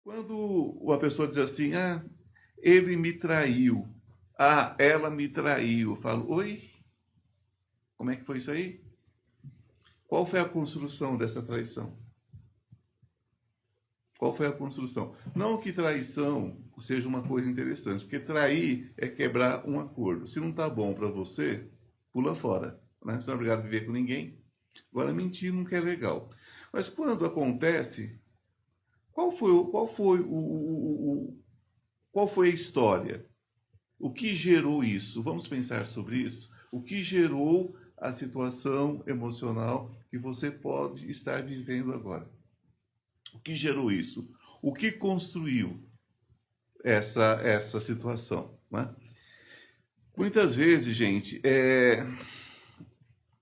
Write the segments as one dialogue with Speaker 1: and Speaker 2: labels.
Speaker 1: Quando uma pessoa diz assim, ele me traiu, ela me traiu, eu falo, oi, como é que foi isso aí? Qual foi a construção dessa traição? Qual foi a construção? Não que traição seja uma coisa interessante, porque trair é quebrar um acordo. Se não está bom para você, pula fora. Né? Você não é obrigado a viver com ninguém. Agora, mentir nunca é legal. Mas quando acontece, qual foi a história? O que gerou isso? Vamos pensar sobre isso? O que gerou a situação emocional que você pode estar vivendo agora? O que gerou isso? O que construiu essa situação? Né? Muitas vezes, gente,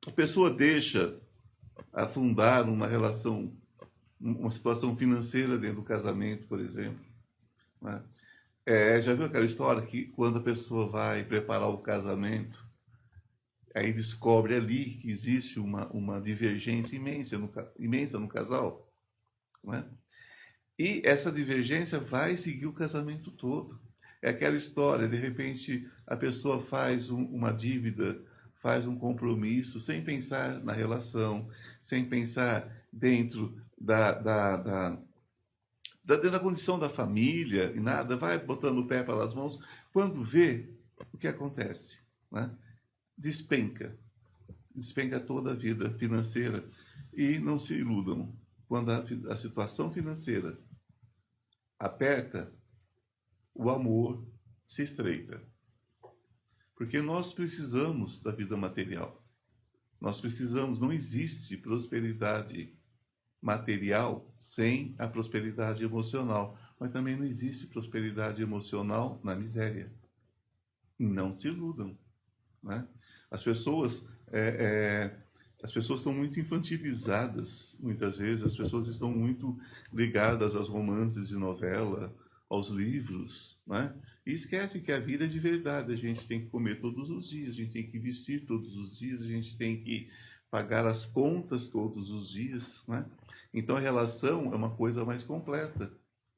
Speaker 1: a pessoa deixa afundar uma relação, uma situação financeira dentro do casamento, por exemplo. Né? Já viu aquela história que quando a pessoa vai preparar o casamento, aí descobre ali que existe uma divergência imensa no casal, né? E essa divergência vai seguir o casamento todo. É aquela história, de repente a pessoa faz uma dívida, faz um compromisso, sem pensar na relação, sem pensar dentro dentro da condição da família e nada, vai botando o pé pelas mãos. Quando vê, o que acontece? Né? Despenca. Despenca toda a vida financeira. E não se iludam. Quando a situação financeira aperta, o amor se estreita. Porque nós precisamos da vida material. Nós precisamos, não existe prosperidade material sem a prosperidade emocional. Mas também não existe prosperidade emocional na miséria. Não se iludam. Né? As pessoas as pessoas estão muito infantilizadas, muitas vezes, as pessoas estão muito ligadas aos romances de novela, aos livros, né? E esquecem que a vida é de verdade, a gente tem que comer todos os dias, a gente tem que vestir todos os dias, a gente tem que pagar as contas todos os dias, né? Então a relação é uma coisa mais completa.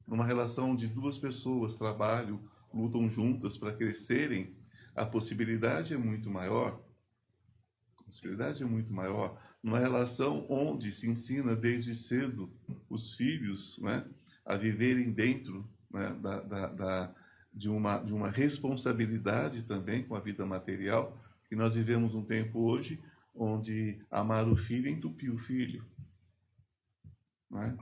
Speaker 1: Numa relação de duas pessoas trabalham, lutam juntas para crescerem, a possibilidade é muito maior. A possibilidade é muito maior. Numa relação onde se ensina desde cedo os filhos, né, a viverem dentro, né, de uma responsabilidade também com a vida material, que nós vivemos um tempo hoje onde amar o filho é entupir o filho. Né?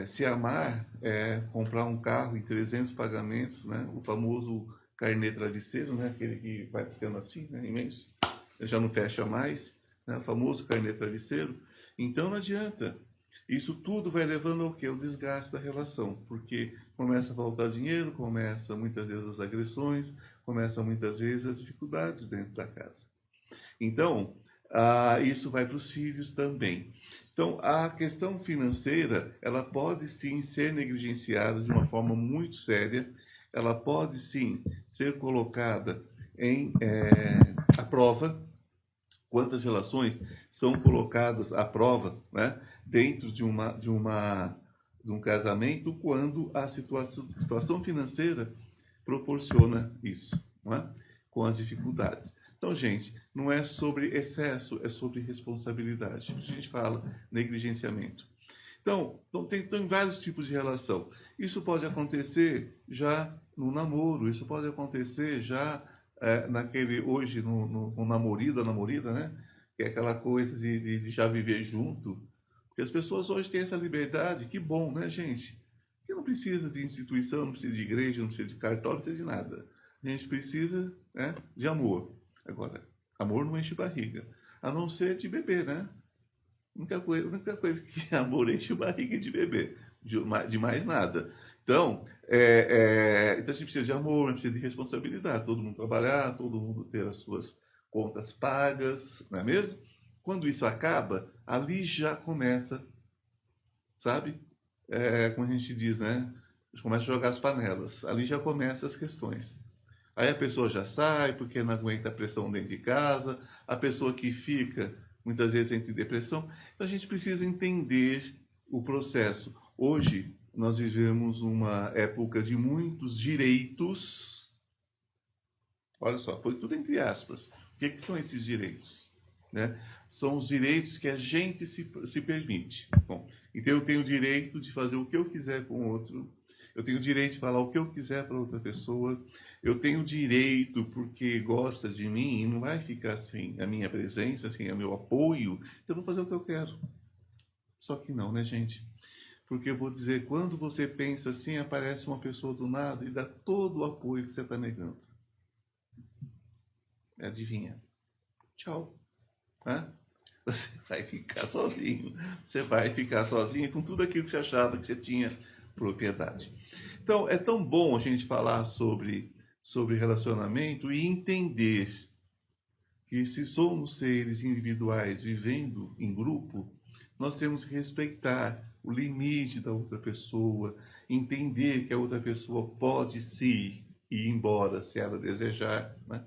Speaker 1: Se amar é comprar um carro em 300 pagamentos, né? O famoso carnê travesseiro, né? Aquele que vai ficando assim, né? Imenso, já não fecha mais, né? O famoso carnê travesseiro. Então não adianta. Isso tudo vai levando ao quê? O desgaste da relação, porque começa a faltar dinheiro, começa muitas vezes as agressões, começa muitas vezes as dificuldades dentro da casa. Então, isso vai para os filhos também. Então, a questão financeira, ela pode sim ser negligenciada de uma forma muito séria, ela pode sim ser colocada à prova. Quantas relações são colocadas à prova, né, dentro de um casamento quando a situação financeira proporciona isso, não é? Com as dificuldades. Então, gente, não é sobre excesso, é sobre responsabilidade. A gente fala negligenciamento. Então tem vários tipos de relação. Isso pode acontecer já no namoro, isso pode acontecer já naquele, hoje, no namorida, né? Que é aquela coisa de já viver junto. Porque as pessoas hoje têm essa liberdade, que bom, né, gente? Que não precisa de instituição, não precisa de igreja, não precisa de cartório, não precisa de nada. A gente precisa, né, de amor. Agora, amor não enche barriga. A não ser de beber, né? A única coisa que amor enche barriga é de beber. De mais nada. Então, então a gente precisa de amor, a gente precisa de responsabilidade. Todo mundo trabalhar, todo mundo ter as suas contas pagas, não é mesmo? Quando isso acaba, ali já começa, sabe? Como a gente diz, né? Começa a jogar as panelas. Ali já começam as questões. Aí a pessoa já sai porque não aguenta a pressão dentro de casa, a pessoa que fica muitas vezes entra em depressão. Então a gente precisa entender o processo. Hoje nós vivemos uma época de muitos direitos. Olha só, põe tudo entre aspas. O que são esses direitos? Né? São os direitos que a gente se permite. Bom, então eu tenho o direito de fazer o que eu quiser com o outro, eu tenho o direito de falar o que eu quiser para outra pessoa, eu tenho o direito, porque gosta de mim e não vai ficar sem a minha presença, sem o meu apoio, eu vou fazer o que eu quero. Só que não, né, gente? Porque eu vou dizer, quando você pensa assim, aparece uma pessoa do nada e dá todo o apoio que você está negando. Adivinha? Tchau. Né? Você vai ficar sozinho. Você vai ficar sozinho com tudo aquilo que você achava que você tinha propriedade. Então, é tão bom a gente falar sobre relacionamento e entender que se somos seres individuais vivendo em grupo, nós temos que respeitar o limite da outra pessoa, entender que a outra pessoa pode se ir embora se ela desejar, né?